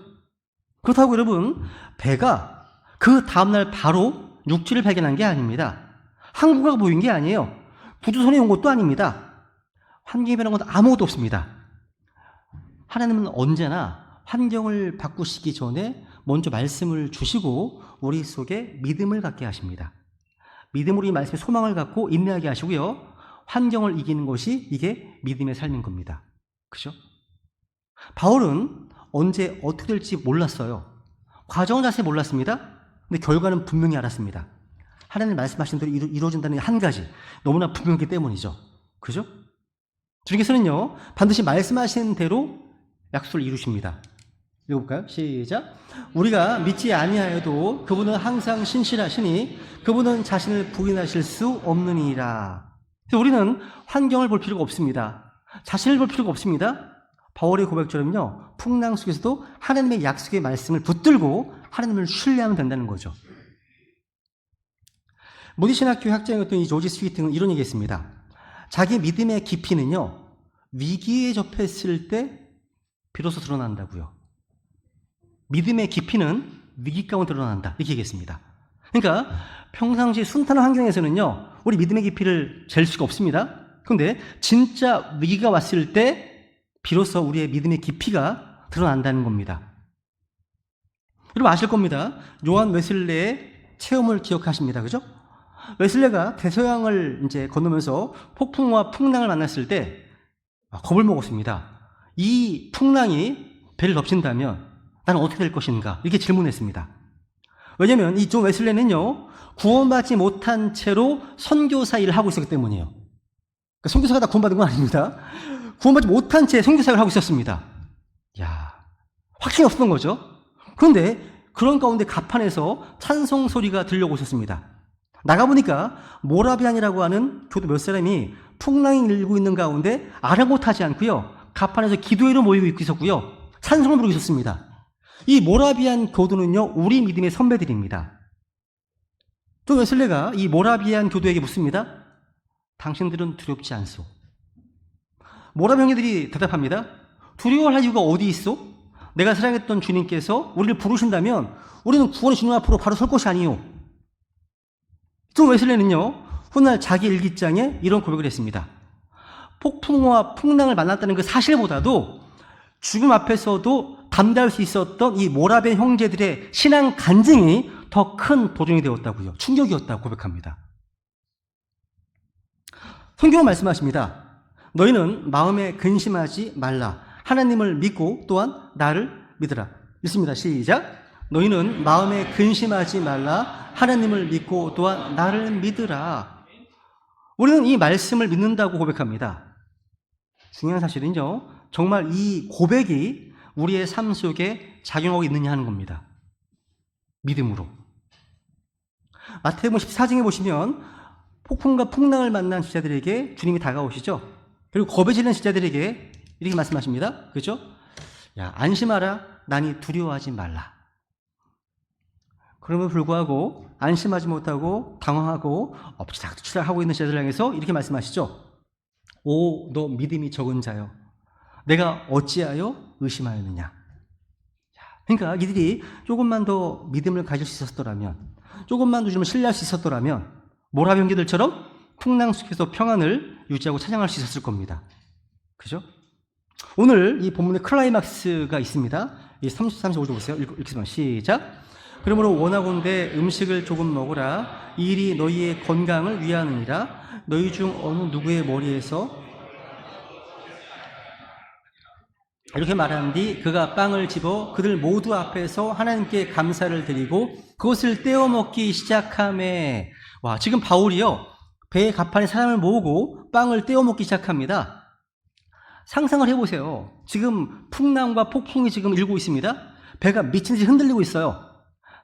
S1: 그렇다고 여러분, 배가 그 다음날 바로 육지를 발견한 게 아닙니다. 항구가 보인 게 아니에요. 구조선이 온 것도 아닙니다. 환경이 변한 건 아무것도 없습니다. 하나님은 언제나 환경을 바꾸시기 전에 먼저 말씀을 주시고 우리 속에 믿음을 갖게 하십니다. 믿음으로 이 말씀에 소망을 갖고 인내하게 하시고요, 환경을 이기는 것이 이게 믿음의 삶인 겁니다. 그죠? 바울은 언제 어떻게 될지 몰랐어요. 과정은 자세히 몰랐습니다. 근데 결과는 분명히 알았습니다. 하나님 말씀하신 대로 이루어진다는 한 가지, 너무나 분명하기 때문이죠. 그죠? 주님께서는요, 반드시 말씀하신 대로 약속을 이루십니다. 읽어볼까요? 시작. 우리가 믿지 아니하여도 그분은 항상 신실하시니 그분은 자신을 부인하실 수 없느니라. 그래서 우리는 환경을 볼 필요가 없습니다. 자신을 볼 필요가 없습니다. 바울의 고백처럼요, 풍랑 속에서도 하나님의 약속의 말씀을 붙들고 하나님을 신뢰하면 된다는 거죠. 모디 신학교 학자였던 이 조지 스위팅은 이런 얘기했습니다. 자기 믿음의 깊이는요, 위기에 접했을 때 비로소 드러난다고요. 믿음의 깊이는 위기 가운데 드러난다, 이렇게 얘기했습니다. 그러니까 평상시 순탄한 환경에서는요, 우리 믿음의 깊이를 잴 수가 없습니다. 그런데 진짜 위기가 왔을 때 비로소 우리의 믿음의 깊이가 드러난다는 겁니다. 여러분 아실 겁니다. 요한 웨슬레의 체험을 기억하십니다. 그죠? 웨슬레가 대서양을 이제 건너면서 폭풍과 풍랑을 만났을 때 겁을 먹었습니다. 이 풍랑이 배를 덮친다면 나는 어떻게 될 것인가? 이렇게 질문했습니다. 왜냐하면 이 존 웨슬레는요, 구원받지 못한 채로 선교사 일을 하고 있었기 때문이에요. 그러니까 선교사가 다 구원받은 건 아닙니다. 구원받지 못한 채 선교사 일을 하고 있었습니다. 야, 확신이 없었던 거죠. 그런데 그런 가운데 가판에서 찬송 소리가 들려오고 있었습니다. 나가보니까 모라비안이라고 하는 교도 몇 사람이 풍랑이 일고 있는 가운데 아랑곳하지 않고요, 가판에서 기도회로 모이고 있었고요, 찬송을 부르고 있었습니다. 이 모라비안 교도는요, 우리 믿음의 선배들입니다. 존 웨슬레가 이 모라비안 교도에게 묻습니다. 당신들은 두렵지 않소? 모라비안 형제들이 대답합니다. 두려워할 이유가 어디 있어? 내가 사랑했던 주님께서 우리를 부르신다면 우리는 구원의 주님 앞으로 바로 설 것이 아니요. 존 웨슬레는요, 훗날 자기 일기장에 이런 고백을 했습니다. 폭풍과 풍랑을 만났다는 그 사실보다도 죽음 앞에서도 담대할 수 있었던 이 모라벤 형제들의 신앙 간증이 더 큰 도전이 되었다고요. 충격이었다고 고백합니다. 성경은 말씀하십니다. 너희는 마음에 근심하지 말라. 하나님을 믿고 또한 나를 믿으라. 읽습니다. 시작. 너희는 마음에 근심하지 말라. 하나님을 믿고 또한 나를 믿으라. 우리는 이 말씀을 믿는다고 고백합니다. 중요한 사실은요, 정말 이 고백이 우리의 삶 속에 작용하고 있느냐 하는 겁니다. 믿음으로. 마태복음 14장에 보시면 폭풍과 풍랑을 만난 제자들에게 주님이 다가오시죠. 그리고 겁에 질린 제자들에게 이렇게 말씀하십니다. 그렇죠? 야, 안심하라. 나니 두려워하지 말라. 그럼에도 불구하고 안심하지 못하고 당황하고 엎치락뒤치락하고 있는 제자들을 향해서 이렇게 말씀하시죠. 오, 너 믿음이 적은 자여, 내가 어찌하여 의심하였느냐. 그러니까 이들이 조금만 더 믿음을 가질 수 있었더라면, 조금만 더 주님을 신뢰할 수 있었더라면 모라벤 형제들처럼 풍랑 속에서 평안을 유지하고 찬양할 수 있었을 겁니다. 그죠? 오늘 이 본문의 클라이막스가 있습니다. 이 33, 35절 보세요. 읽겠습니다. 시작. 그러므로 원하건대 음식을 조금 먹으라. 이 일이 너희의 건강을 위하느니라. 너희 중 어느 누구의 머리에서 이렇게 말한 뒤 그가 빵을 집어 그들 모두 앞에서 하나님께 감사를 드리고 그것을 떼어 먹기 시작하매. 와, 지금 바울이요, 배의 갑판에 사람을 모으고 빵을 떼어 먹기 시작합니다. 상상을 해보세요. 지금 풍랑과 폭풍이 지금 일고 있습니다. 배가 미친 듯이 흔들리고 있어요.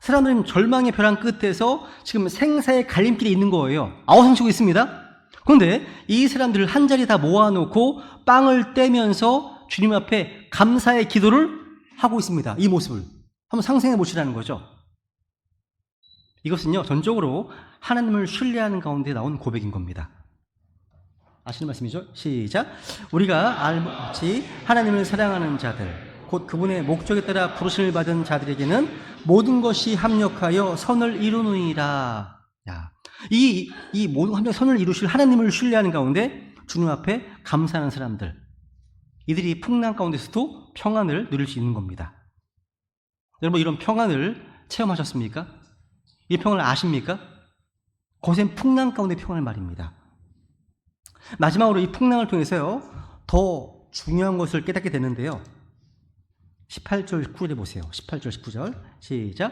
S1: 사람들은 절망의 벼랑 끝에서 지금 생사의 갈림길에 있는 거예요. 아우성치고 있습니다. 그런데 이 사람들을 한자리 다 모아놓고 빵을 떼면서 주님 앞에 감사의 기도를 하고 있습니다. 이 모습을 한번 상상해 보시라는 거죠. 이것은요, 전적으로 하나님을 신뢰하는 가운데 나온 고백인 겁니다. 아시는 말씀이죠? 시작. 우리가 알같이 하나님을 사랑하는 자들, 곧 그분의 목적에 따라 부르심을 받은 자들에게는 모든 것이 합력하여 선을 이루느니라. 야, 이 모든 합력 선을 이루실 하나님을 신뢰하는 가운데 주님 앞에 감사하는 사람들, 이들이 풍랑 가운데서도 평안을 누릴 수 있는 겁니다. 여러분, 이런 평안을 체험하셨습니까? 이 평안을 아십니까? 거센 풍랑 가운데 평안을 말입니다. 마지막으로 이 풍랑을 통해서요, 더 중요한 것을 깨닫게 되는데요. 18절 19절에 보세요. 18절 19절 시작.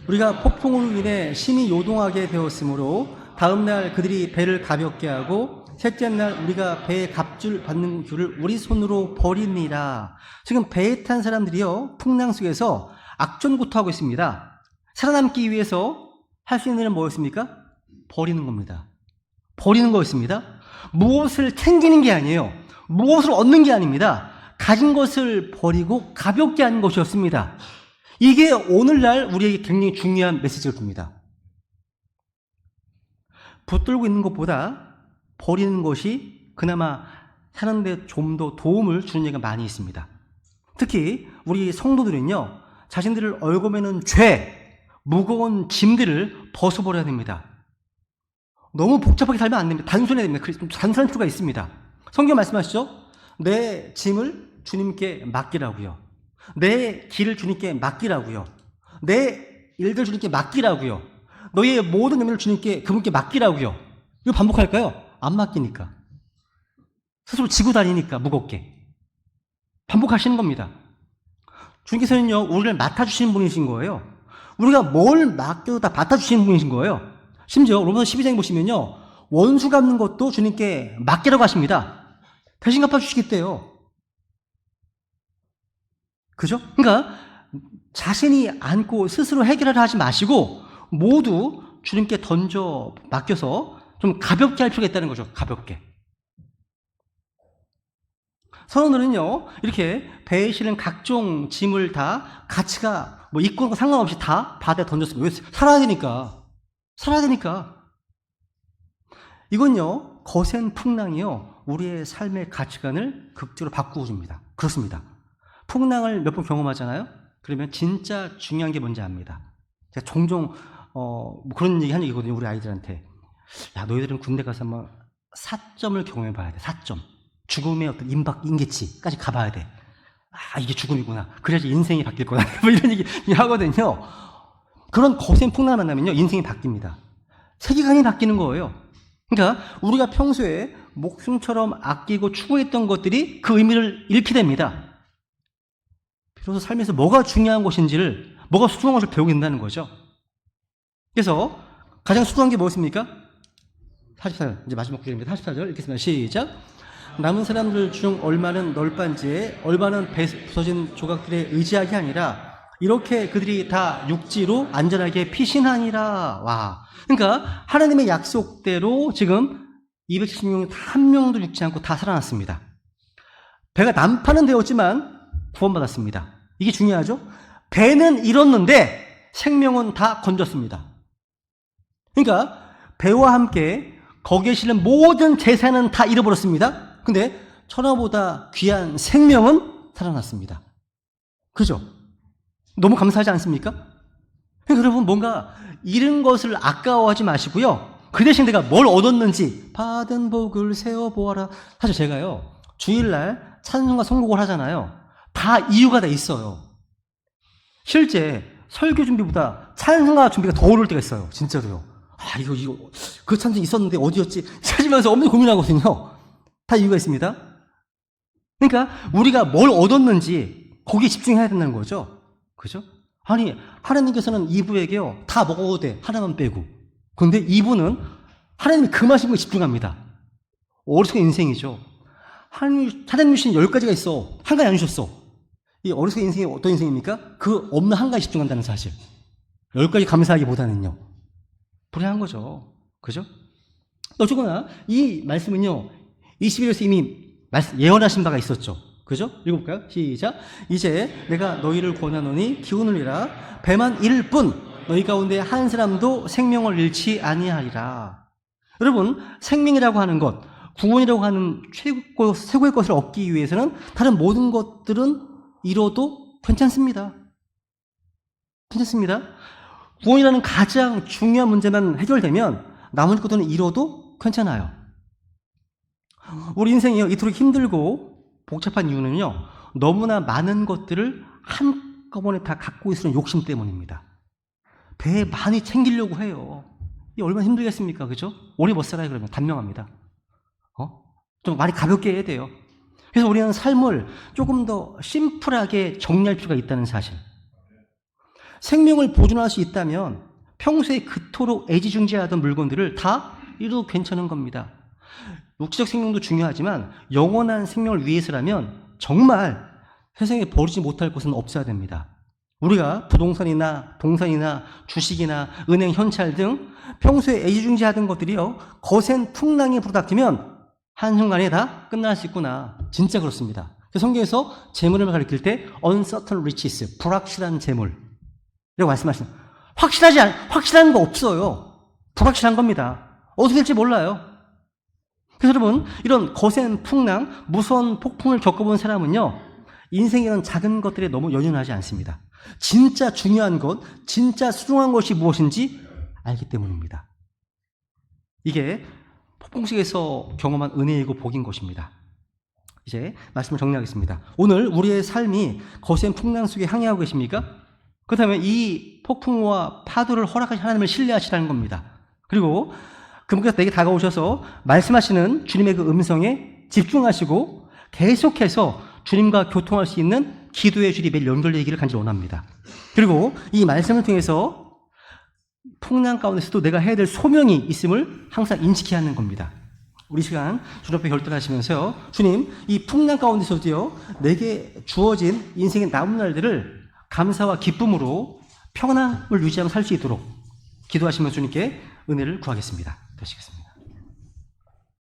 S1: 우리가 폭풍으로 인해 심히 요동하게 되었으므로 다음날 그들이 배를 가볍게 하고 셋째 날 우리가 배의 갑줄 받는 줄을 우리 손으로 버리니라. 지금 배에 탄 사람들이요, 풍랑 속에서 악전구토하고 있습니다. 살아남기 위해서 할 수 있는 일은 뭐였습니까? 버리는 겁니다. 버리는 거였습니다. 무엇을 챙기는 게 아니에요. 무엇을 얻는 게 아닙니다. 가진 것을 버리고 가볍게 하는 것이었습니다. 이게 오늘날 우리에게 굉장히 중요한 메시지를 줍니다. 붙들고 있는 것보다 버리는 것이 그나마 사는 데 좀 더 도움을 주는 얘기가 많이 있습니다. 특히 우리 성도들은요, 자신들을 얽어매는 죄, 무거운 짐들을 벗어버려야 됩니다. 너무 복잡하게 살면 안 됩니다. 단순해야 됩니다. 좀 단순할 필요가 있습니다. 성경 말씀하시죠? 내 짐을 주님께 맡기라고요. 내 길을 주님께 맡기라고요. 내 일들 주님께 맡기라고요. 너희의 모든 염려를 그분께 맡기라고요. 이거 반복할까요? 안 맡기니까. 스스로 지고 다니니까 무겁게. 반복하시는 겁니다. 주님께서는요, 우리를 맡아주시는 분이신 거예요. 우리가 뭘 맡겨도 다 맡아주시는 분이신 거예요. 심지어 로마서 12장에 보시면요, 원수 갚는 것도 주님께 맡기라고 하십니다. 대신 갚아주시겠대요. 그죠? 그러니까 자신이 안고 스스로 해결하려 하지 마시고 모두 주님께 던져 맡겨서 좀 가볍게 할 필요가 있다는 거죠. 가볍게. 선원들은요, 이렇게 배에 실은 각종 짐을 다 가치가 있고 상관없이 다 바다에 던졌습니다. 왜? 살아야 되니까. 살아야 되니까. 이건요, 거센 풍랑이요, 우리의 삶의 가치관을 극적으로 바꾸어 줍니다. 그렇습니다. 풍랑을 몇 번 경험하잖아요? 그러면 진짜 중요한 게 뭔지 압니다. 제가 종종, 그런 얘기 하는 얘기거든요, 우리 아이들한테. 야, 너희들은 군대 가서 한번 4점을 경험해 봐야 돼, 4점. 죽음의 어떤 임계치까지 가봐야 돼. 아, 이게 죽음이구나. 그래야지 인생이 바뀔 거다. 뭐 이런 얘기 하거든요. 그런 거센 풍랑을 만나면요, 인생이 바뀝니다. 세계관이 바뀌는 거예요. 그러니까 우리가 평소에 목숨처럼 아끼고 추구했던 것들이 그 의미를 잃게 됩니다. 비로소 삶에서 뭐가 중요한 것인지를, 뭐가 소중한 것을 배우게 된다는 거죠. 그래서 가장 소중한 게 무엇입니까? 44절, 이제 마지막 구절입니다. 44절 읽겠습니다. 시작. 남은 사람들 중 얼마는 널빤지에 얼마는 부서진 조각들에 의지하게 아니라 이렇게 그들이 다 육지로 안전하게 피신하니라. 와. 그러니까 하나님의 약속대로 지금 276명 한 명도 죽지 않고 다 살아났습니다. 배가 난파는 되었지만 구원받았습니다. 이게 중요하죠? 배는 잃었는데 생명은 다 건졌습니다. 그러니까 배와 함께 거기에 실린 모든 재산은 다 잃어버렸습니다. 근데 천하보다 귀한 생명은 살아났습니다. 그죠? 너무 감사하지 않습니까? 그러니까 여러분, 뭔가 잃은 것을 아까워하지 마시고요. 그 대신 내가 뭘 얻었는지 받은 복을 세어보아라. 사실 제가요, 주일날 찬송과 선곡을 하잖아요. 다 이유가 다 있어요. 실제 설교 준비보다 찬송가 준비가 더 어려울 때가 있어요. 진짜로요. 아, 이거 그 찬송 있었는데 어디였지? 찾으면서 엄청 고민하거든요. 다 이유가 있습니다. 그러니까 우리가 뭘 얻었는지 거기에 집중해야 된다는 거죠. 그죠? 아니, 하나님께서는 이브에게요, 다 먹어도 돼. 하나만 빼고. 그런데 이브는 하나님이 그 말씀에 집중합니다. 어리석은 인생이죠. 하나님 주신 10가지가 있어. 한 가지 안 주셨어. 이 어리석은 인생이 어떤 인생입니까? 그 없는 한 가지 집중한다는 사실. 10가지 감사하기보다는요. 불행한 거죠. 그죠? 어쨌거나 이 말씀은요, 21절에서 이미 예언하신 바가 있었죠. 그죠? 읽어볼까요? 시작. 이제 내가 너희를 권하노니 기운을 잃라. 배만 잃을 뿐 너희 가운데 한 사람도 생명을 잃지 아니하리라. 여러분, 생명이라고 하는 것, 구원이라고 하는 최고의 것을 얻기 위해서는 다른 모든 것들은 잃어도 괜찮습니다. 괜찮습니다. 구원이라는 가장 중요한 문제만 해결되면 나머지 것들은 잃어도 괜찮아요. 우리 인생이 이토록 힘들고 복잡한 이유는요, 너무나 많은 것들을 한꺼번에 다 갖고 있으는 욕심 때문입니다. 배에 많이 챙기려고 해요. 이 얼마나 힘들겠습니까? 그죠? 오래 못 살아요. 그러면 단명합니다. 좀 많이 가볍게 해야 돼요. 그래서 우리는 삶을 조금 더 심플하게 정리할 필요가 있다는 사실. 생명을 보존할 수 있다면 평소에 그토록 애지중지하던 물건들을 다 잃어도 괜찮은 겁니다. 육체적 생명도 중요하지만 영원한 생명을 위해서라면 정말 세상에 버리지 못할 것은 없어야 됩니다. 우리가 부동산이나 동산이나 주식이나 은행 현찰 등 평소에 애지중지하던 것들이요, 거센 풍랑이 불어닥치면 한순간에 다 끝날 수 있구나. 진짜 그렇습니다. 성경에서 재물을 가리킬 때 uncertain riches, 불확실한 재물 이라고 말씀하시는, 확실한 거 없어요. 불확실한 겁니다. 어떻게 될지 몰라요. 그래서 여러분, 이런 거센 풍랑, 무서운 폭풍을 겪어본 사람은요, 인생에 작은 것들에 너무 연연하지 않습니다. 진짜 중요한 것, 진짜 소중한 것이 무엇인지 알기 때문입니다. 이게 폭풍 속에서 경험한 은혜이고 복인 것입니다. 이제 말씀을 정리하겠습니다. 오늘 우리의 삶이 거센 풍랑 속에 항해하고 계십니까? 그렇다면 이 폭풍과 파도를 허락하신 하나님을 신뢰하시라는 겁니다. 그리고 그분께서 내게 다가오셔서 말씀하시는 주님의 그 음성에 집중하시고 계속해서 주님과 교통할 수 있는 기도의 줄이 매일 연결되기를 간절히 원합니다. 그리고 이 말씀을 통해서 풍랑 가운데서도 내가 해야 될 소명이 있음을 항상 인식해야 하는 겁니다. 우리 시간 주님 앞에 결단하시면서요, 주님, 이 풍랑 가운데서도요, 내게 주어진 인생의 남은 날들을 감사와 기쁨으로 평안함을 유지하며 살 수 있도록 기도하시면서 주님께 은혜를 구하겠습니다. 되시겠습니다.